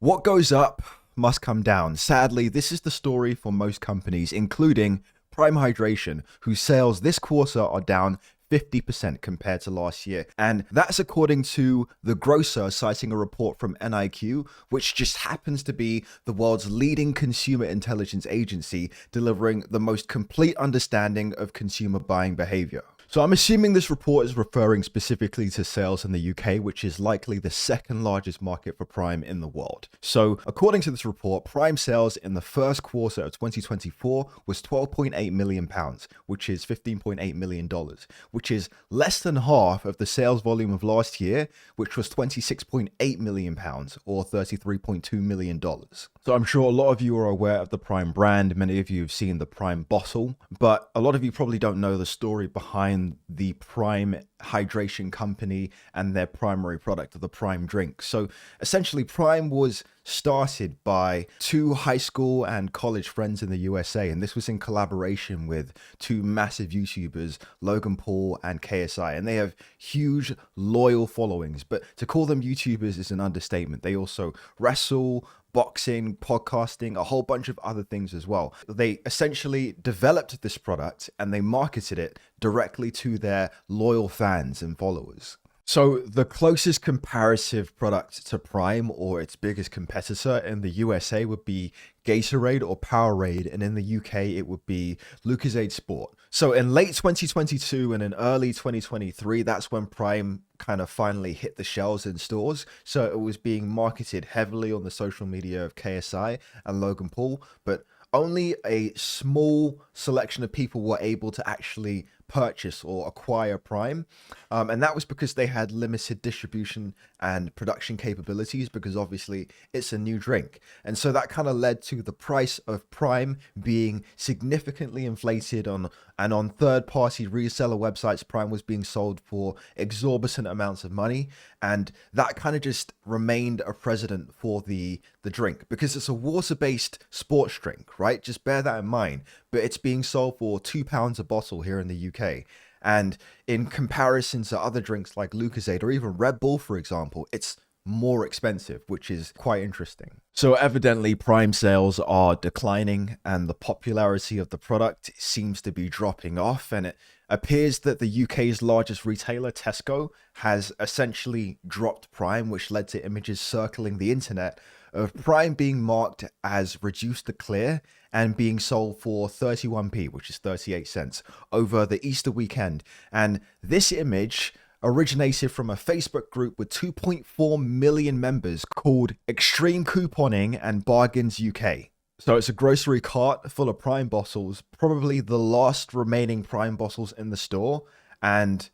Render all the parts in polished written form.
What goes up must come down. Sadly, this is the story for most companies, including Prime Hydration, whose sales this quarter are down 50% compared to last year. And that's according to the grocer citing a report from NIQ, which just happens to be the world's leading consumer intelligence agency, delivering the most complete understanding of consumer buying behavior. So I'm assuming this report is referring specifically to sales in the UK, which is likely the second largest market for Prime in the world. So according to this report, Prime sales in the first quarter of 2024 was £12.8 million, which is $15.8 million, which is less than half of the sales volume of last year, which was £26.8 million or $33.2 million. So I'm sure a lot of you are aware of the Prime brand. Many of you have seen the Prime bottle, but a lot of you probably don't know the story behind the Prime hydration company and their primary product, the Prime drink. So essentially, Prime was started by two high school and college friends in the USA, and this was in collaboration with two massive YouTubers, Logan Paul and KSI, and they have huge loyal followings. But to call them YouTubers is an understatement. They also wrestle, boxing, podcasting, a whole bunch of other things as well. They essentially developed this product and they marketed it directly to their loyal fans and followers. So the closest comparative product to Prime, or its biggest competitor in the USA, would be Gatorade or Powerade, and in the UK it would be Lucozade Sport. So in late 2022 and in early 2023, that's when Prime kind of finally hit the shelves in stores. So it was being marketed heavily on the social media of KSI and Logan Paul, but only a small selection of people were able to actually purchase or acquire Prime. And that was because they had limited distribution and production capabilities, because obviously it's a new drink. And so that kind of led to the price of Prime being significantly inflated on third-party reseller websites. Prime was being sold for exorbitant amounts of money. And that kind of just remained a precedent for the drink, because it's a water-based sports drink, right? Just bear that in mind. But it's being sold for £2 a bottle here in the UK. And in comparison to other drinks like Lucozade or even Red Bull, for example, it's more expensive, which is quite interesting. So evidently Prime sales are declining and the popularity of the product seems to be dropping off, and it appears that the UK's largest retailer, Tesco, has essentially dropped Prime, which led to images circling the internet of Prime being marked as reduced to clear and being sold for 31p, which is 38 cents, over the Easter weekend. And this image originated from a Facebook group with 2.4 million members called Extreme Couponing and Bargains UK. So it's a grocery cart full of Prime bottles, probably the last remaining Prime bottles in the store, and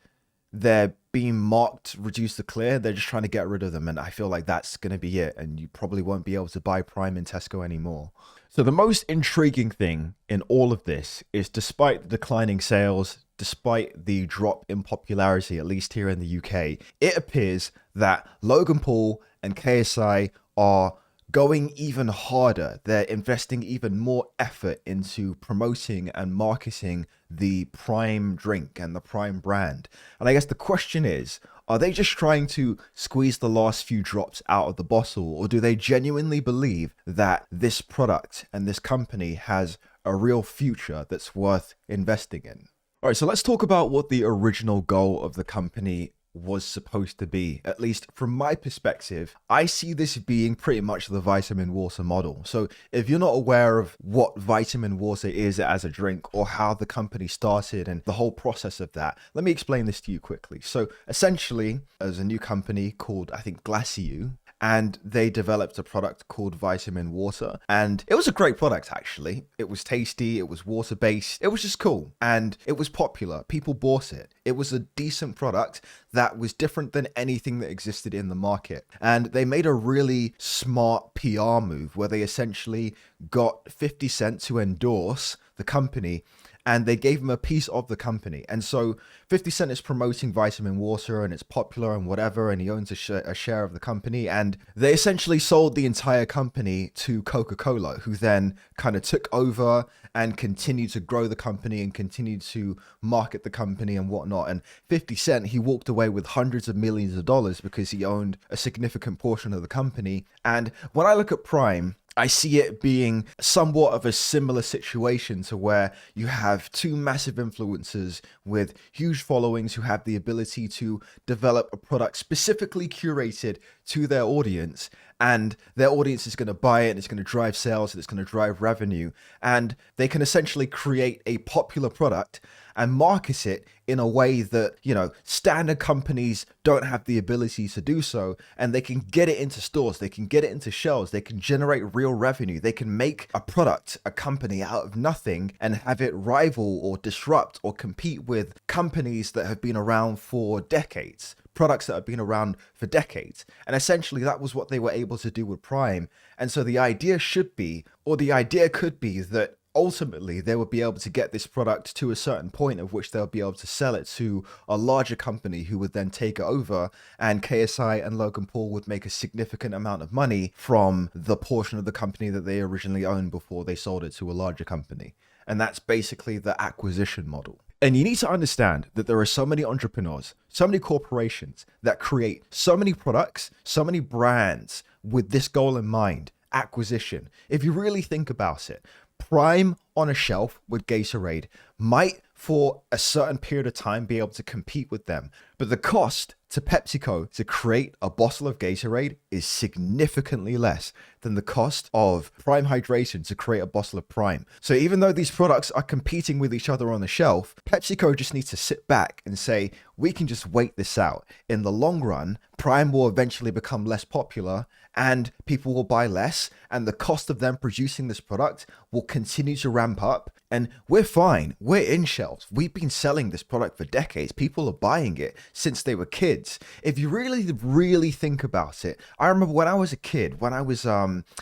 they're being marked reduced to clear. They're just trying to get rid of them, and I feel like that's going to be it, and you probably won't be able to buy Prime in Tesco anymore. So the most intriguing thing in all of this is, despite the declining sales, despite the drop in popularity, at least here in the UK, it appears that Logan Paul and KSI are going even harder. They're investing even more effort into promoting and marketing the Prime drink and the Prime brand. And I guess the question is, are they just trying to squeeze the last few drops out of the bottle, or do they genuinely believe that this product and this company has a real future that's worth investing in? All right, so let's talk about what the original goal of the company was supposed to be. At least from my perspective, I see this being pretty much the vitamin water model. So if you're not aware of what vitamin water is as a drink, or how the company started and the whole process of that, let me explain this to you quickly. So essentially, there's a new company called, I think, Glaciu, and they developed a product called vitamin water, and it was a great product. Actually, it was tasty, it was water based, it was just cool, and it was popular. People bought it. It was a decent product that was different than anything that existed in the market, and they made a really smart PR move where they essentially got 50 Cent to endorse the company, and they gave him a piece of the company. And so 50 Cent is promoting vitamin water and it's popular and whatever, and he owns a share of the company. And they essentially sold the entire company to Coca-Cola, who then kind of took over and continued to grow the company and continued to market the company and whatnot. And 50 Cent, he walked away with hundreds of millions of dollars because he owned a significant portion of the company. And when I look at Prime, I see it being somewhat of a similar situation to where you have two massive influencers with huge followings who have the ability to develop a product specifically curated to their audience, and their audience is going to buy it and it's going to drive sales and it's going to drive revenue, and they can essentially create a popular product and market it in a way that, you know, standard companies don't have the ability to do so, and they can get it into stores, they can get it into shelves, they can generate real revenue, they can make a product, a company out of nothing and have it rival or disrupt or compete with companies that have been around for decades, products that have been around for decades. And essentially that was what they were able to do with Prime. And so the idea should be, or the idea could be, that ultimately they would be able to get this product to a certain point of which they'll be able to sell it to a larger company who would then take it over, and KSI and Logan Paul would make a significant amount of money from the portion of the company that they originally owned before they sold it to a larger company. And that's basically the acquisition model. And you need to understand that there are so many entrepreneurs, so many corporations that create so many products, so many brands with this goal in mind: acquisition. If you really think about it, Prime on a shelf with Gatorade might for a certain period of time be able to compete with them, but the cost to PepsiCo to create a bottle of Gatorade is significantly less than the cost of Prime Hydration to create a bottle of Prime. So even though these products are competing with each other on the shelf, PepsiCo just needs to sit back and say, we can just wait this out. In the long run, Prime will eventually become less popular and people will buy less, and the cost of them producing this product will continue to ramp up, and we're fine. We're in shelves. We've been selling this product for decades. People are buying it since they were kids. If you really think about it, I remember when I was a kid, when I was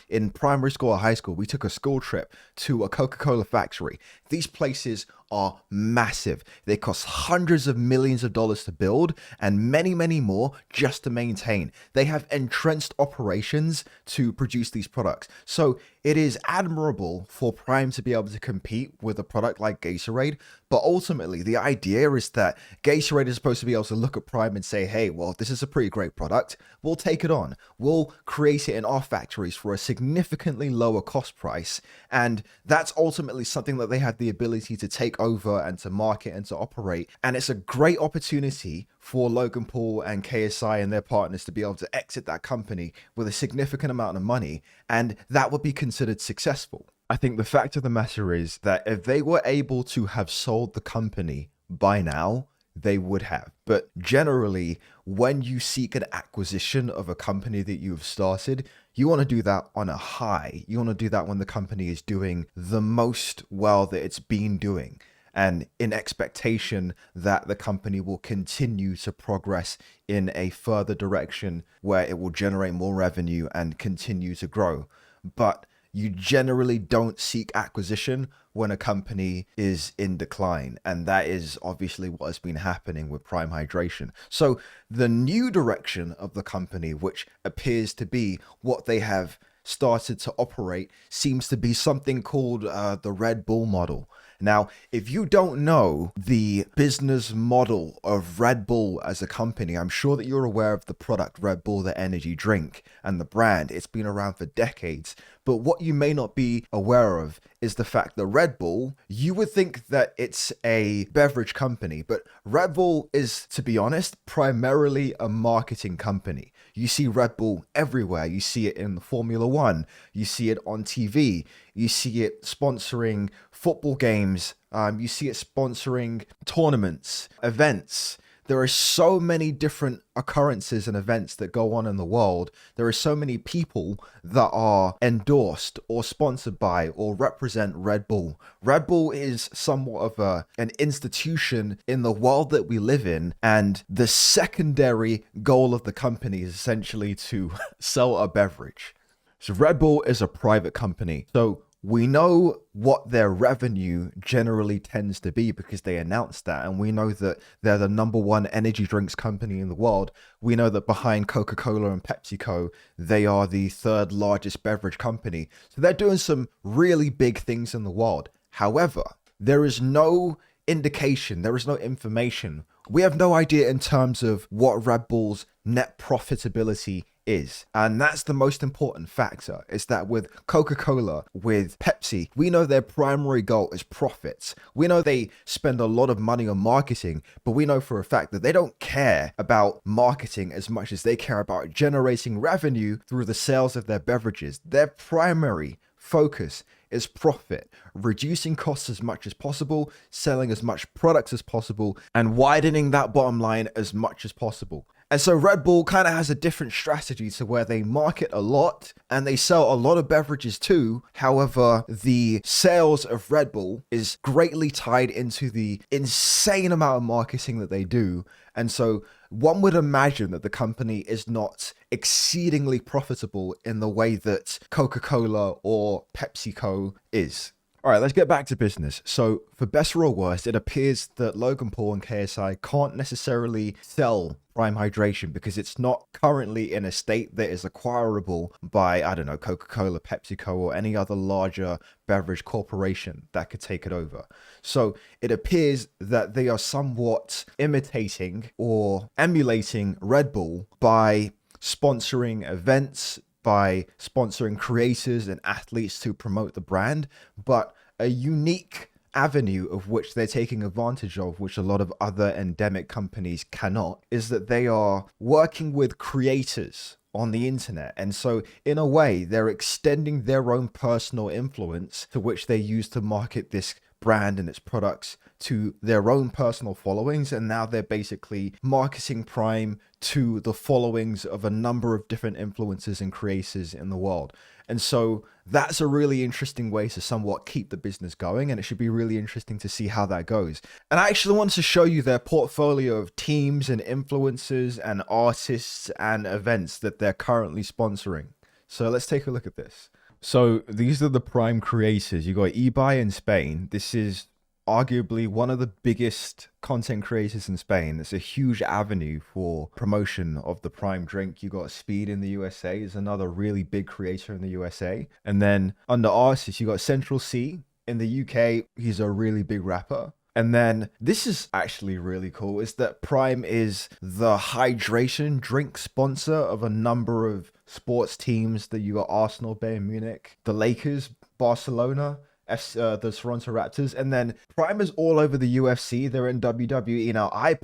in primary school or high school, we took a school trip to a Coca-Cola factory. These places are massive. They cost hundreds of millions of dollars to build and many, many more just to maintain. They have entrenched operations to produce these products. So it is admirable for Prime to be able to compete with a product like Gatorade, but ultimately the idea is that Gatorade is supposed to be able to look at Prime and say, hey, well, this is a pretty great product. We'll take it on. We'll create it in our factories for a significantly lower cost price. And that's ultimately something that they have the ability to take over and to market and to operate. And it's a great opportunity for Logan Paul and KSI and their partners to be able to exit that company with a significant amount of money, and that would be considered successful. I think the fact of the matter is that if they were able to have sold the company by now, they would have. But generally, when you seek an acquisition of a company that you've started, you want to do that on a high. You want to do that when the company is doing the most well that it's been doing, and in expectation that the company will continue to progress in a further direction where it will generate more revenue and continue to grow. But you generally don't seek acquisition when a company is in decline. And that is obviously what has been happening with Prime Hydration. So the new direction of the company, which appears to be what they have started to operate, seems to be something called the Red Bull model. Now, if you don't know the business model of Red Bull as a company, I'm sure that you're aware of the product Red Bull, the energy drink, and the brand. It's been around for decades. But what you may not be aware of is the fact that Red Bull, you would think that it's a beverage company, but Red Bull is, to be honest, primarily a marketing company. You see Red Bull everywhere. You see it in the Formula One. You see it on TV. You see it sponsoring football games. You see it sponsoring tournaments, events. There are so many different occurrences and events that go on in the world. There are so many people that are endorsed or sponsored by or represent Red Bull. Red Bull is somewhat of an institution in the world that we live in, and the secondary goal of the company is essentially to sell a beverage. So Red Bull is a private company. So we know what their revenue generally tends to be because they announced that. And we know that they're the number one energy drinks company in the world. We know that behind Coca-Cola and PepsiCo, they are the third largest beverage company. So they're doing some really big things in the world. However, there is no indication, there is no information. We have no idea in terms of what Red Bull's net profitability is. And that's the most important factor, is that with Coca-Cola, with Pepsi, we know their primary goal is profits. We know they spend a lot of money on marketing, but we know for a fact that they don't care about marketing as much as they care about generating revenue through the sales of their beverages. Their primary focus is profit, reducing costs as much as possible, selling as much products as possible, and widening that bottom line as much as possible. And so Red Bull kind of has a different strategy to where they market a lot and they sell a lot of beverages too. However, the sales of Red Bull is greatly tied into the insane amount of marketing that they do. And so one would imagine that the company is not exceedingly profitable in the way that Coca-Cola or PepsiCo is. All right, let's get back to business. So for better or worse, it appears that Logan Paul and KSI can't necessarily sell Prime Hydration because it's not currently in a state that is acquirable by, I don't know, Coca-Cola, PepsiCo, or any other larger beverage corporation that could take it over. So it appears that they are somewhat imitating or emulating Red Bull by sponsoring events, by sponsoring creators and athletes to promote the brand, but a unique avenue of which they're taking advantage of, which a lot of other endemic companies cannot, is that they are working with creators on the internet. And so in a way, they're extending their own personal influence to which they use to market this brand and its products to their own personal followings. And now they're basically marketing Prime to the followings of a number of different influencers and creators in the world. And so that's a really interesting way to somewhat keep the business going, and it should be really interesting to see how that goes. And I actually want to show you their portfolio of teams and influencers and artists and events that they're currently sponsoring. So let's take a look at this. So these are the Prime creators. You got Ibai in Spain. This is arguably one of the biggest content creators in Spain. It's a huge avenue for promotion of the Prime drink. You got Speed in the USA, is another really big creator in the USA. And then under artists, you got Central C in the UK. He's a really big rapper. And then this is actually really cool, is that Prime is the hydration drink sponsor of a number of sports teams. That you got Arsenal, Bayern Munich, the Lakers, Barcelona, the Toronto Raptors, and then Prime is all over the UFC. They're in WWE. Now, I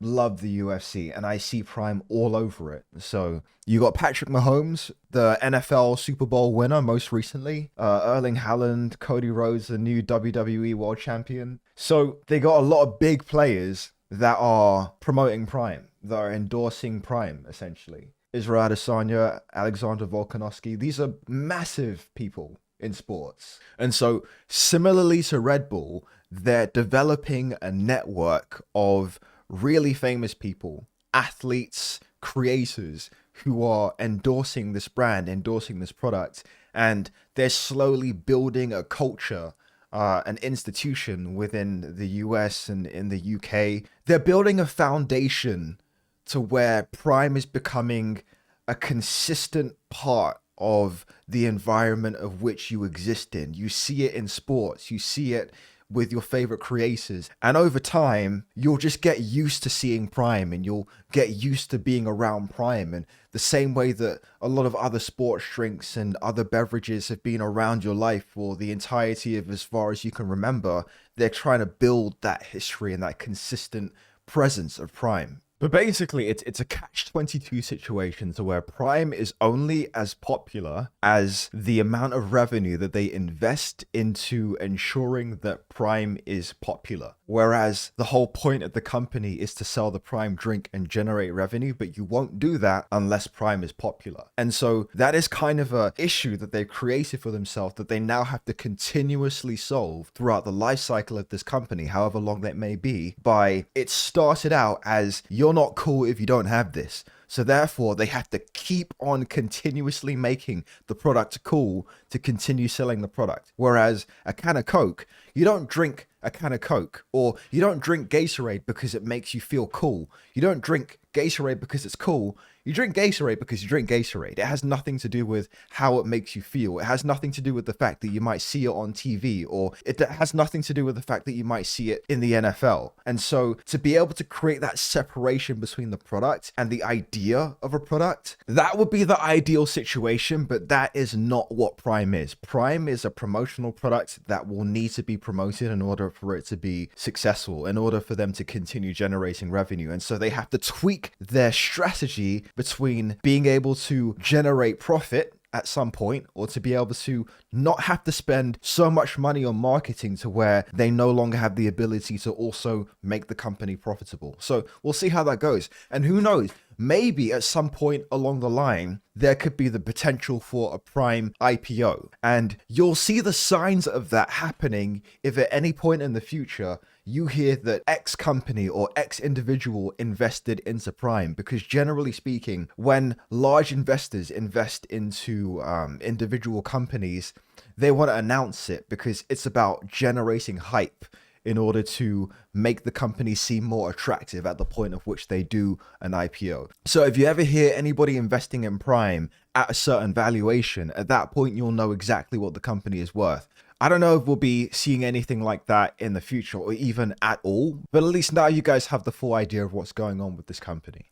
love the UFC, and I see Prime all over it. So you got Patrick Mahomes, the NFL Super Bowl winner most recently, Erling Haaland, Cody Rhodes, the new WWE World Champion. So they got a lot of big players that are promoting Prime, that are endorsing Prime, essentially. Israel Adesanya, Alexander Volkanovski, these are massive people in sports. And so similarly to Red Bull, they're developing a network of really famous people, athletes, creators who are endorsing this brand, endorsing this product, and they're slowly building a culture, an institution within the US and in the UK. They're building a foundation to where Prime is becoming a consistent part of the environment of which you exist in. You see it in sports, you see it with your favorite creators, and over time you'll just get used to seeing Prime, and you'll get used to being around Prime. And the same way that a lot of other sports drinks and other beverages have been around your life for the entirety of as far as you can remember, they're trying to build that history and that consistent presence of Prime. But basically, it's a catch-22 situation to where Prime is only as popular as the amount of revenue that they invest into ensuring that Prime is popular. Whereas the whole point of the company is to sell the Prime drink and generate revenue, but you won't do that unless Prime is popular. And so that is kind of an issue that they've created for themselves that they now have to continuously solve throughout the life cycle of this company, however long that may be, by it started out as you're not cool if you don't have this. So therefore, they have to keep on continuously making the product cool to continue selling the product. Whereas a can of Coke, you don't drink a can of Coke, or you don't drink Gatorade because it makes you feel cool. You don't drink Gatorade because it's cool. You drink Gatorade because you drink Gatorade. It has nothing to do with how it makes you feel. It has nothing to do with the fact that you might see it on TV, or it has nothing to do with the fact that you might see it in the NFL. And so to be able to create that separation between the product and the idea of a product, that would be the ideal situation, but that is not what Prime is. Prime is a promotional product that will need to be promoted in order for it to be successful, in order for them to continue generating revenue. And so they have to tweak their strategy between being able to generate profit at some point, or to be able to not have to spend so much money on marketing to where they no longer have the ability to also make the company profitable. So we'll see how that goes. And who knows, maybe at some point along the line, there could be the potential for a Prime IPO. And you'll see the signs of that happening if at any point in the future you hear that X company or X individual invested into Prime. Because generally speaking, when large investors invest into individual companies, they want to announce it because it's about generating hype in order to make the company seem more attractive at the point of which they do an IPO. So if you ever hear anybody investing in Prime at a certain valuation, at that point you'll know exactly what the company is worth. I don't know if we'll be seeing anything like that in the future or even at all, but at least now you guys have the full idea of what's going on with this company.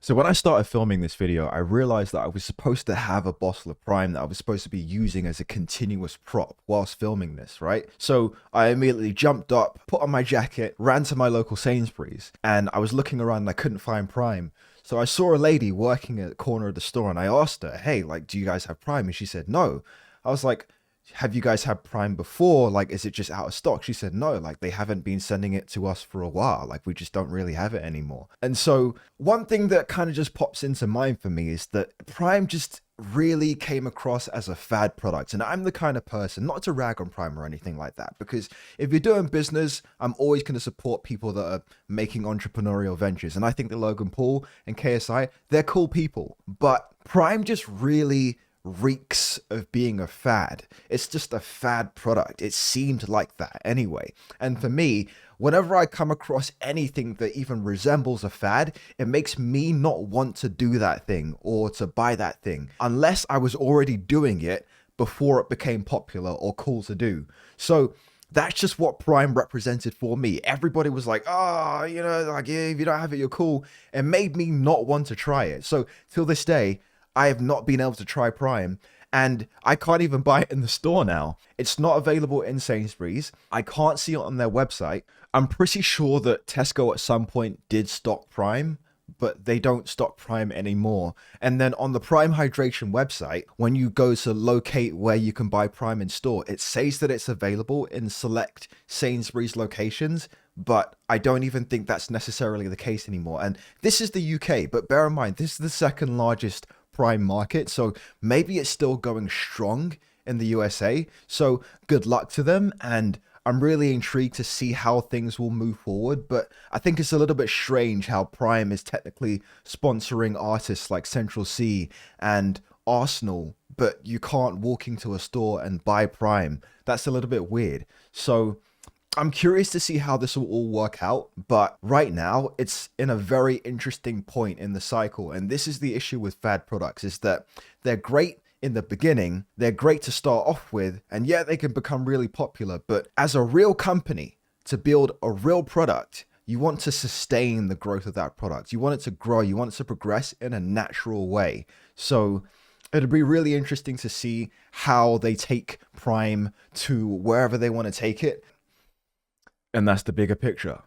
So when I started filming this video, I realized that I was supposed to have a bottle of Prime that I was supposed to be using as a continuous prop whilst filming this, right? So I immediately jumped up, put on my jacket, ran to my local Sainsbury's, and I was looking around and I couldn't find Prime. So I saw a lady working at the corner of the store and I asked her, hey, like, do you guys have Prime? And she said, no. I was like, have you guys had Prime before? Like, is it just out of stock? She said, no, like they haven't been sending it to us for a while. Like we just don't really have it anymore. And so one thing that kind of just pops into mind for me is that Prime just really came across as a fad product. And I'm the kind of person, not to rag on Prime or anything like that, because if you're doing business, I'm always going to support people that are making entrepreneurial ventures. And I think that Logan Paul and KSI, they're cool people, but Prime just really reeks of being a fad. It's just a fad product. It seemed like that anyway. And for me, whenever I come across anything that even resembles a fad, it makes me not want to do that thing or to buy that thing unless I was already doing it before it became popular or cool to do. So that's just what Prime represented for me. Everybody was like, oh, you know, like, yeah, if you don't have it, you're cool. It made me not want to try it. So till this day, I have not been able to try Prime, and I can't even buy it in the store now. It's not available in Sainsbury's. I can't see it on their website. I'm pretty sure that Tesco at some point did stock Prime, but they don't stock Prime anymore. And then on the Prime Hydration website, when you go to locate where you can buy Prime in store, it says that it's available in select Sainsbury's locations, but I don't even think that's necessarily the case anymore. And this is the UK, but bear in mind, this is the second largest Prime market, so maybe it's still going strong in the USA. So good luck to them, and I'm really intrigued to see how things will move forward. But I think it's a little bit strange how Prime is technically sponsoring artists like Central C and Arsenal, but you can't walk into a store and buy Prime. That's a little bit weird. So I'm curious to see how this will all work out, but right now it's in a very interesting point in the cycle. And this is the issue with fad products, is that they're great in the beginning, they're great to start off with, and yeah, they can become really popular. But as a real company, to build a real product, you want to sustain the growth of that product. You want it to grow, you want it to progress in a natural way. So it'll be really interesting to see how they take Prime to wherever they want to take it. And that's the bigger picture.